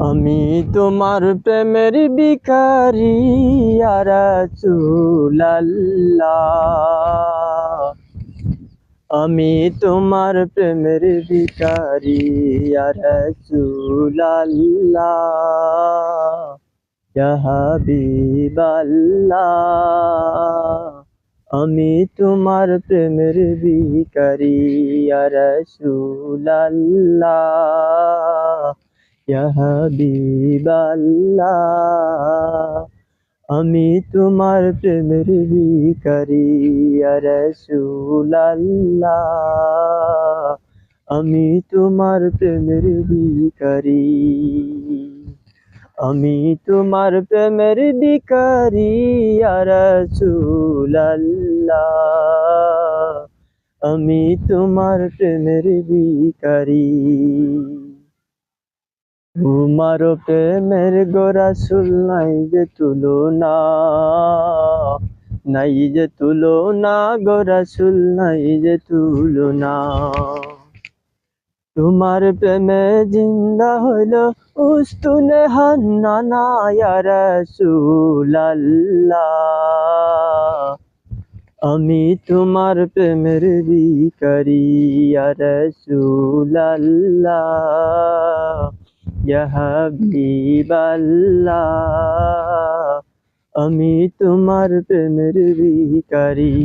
আমি তোমার প্রেমের ভিখারি ইয়া রাসূলুল্লাহ। আমি তোমার প্রেমের ভিখারি ইয়া রাসূলুল্লাহ, ইয়া হাবিবাল্লাহ। আমি তোমার প্রেমের ভিখারি ইয়া রাসূলুল্লাহ, ইয়া হাবিবাল্লাহ। আমি তোমার প্রেমের ভিখারি ইয়া রাসূলুল্লাহ। আমি তোমার প্রেমের ভিখারি। আমি তোমার প্রেমের ভিখারি ইয়া রাসূলুল্লাহ। আমি তোমার প্রেমের ভিখারি। তোমার প্রেমের গো রাসূল নাই যে তুলনা, নাই যে তুলনা গো রাসূল, নাই যে তুলনা। তোমার প্রেমে জিন্দা হইল উস্তুনে হান্নানা ইয়া রাসূলুল্লাহ। আমি তোমার প্রেমের ভিখারি ইয়া রাসূলুল্লাহ, ইয়া হাবিবাল্লাহ। আমি তোমার প্রেমের ভিখারি।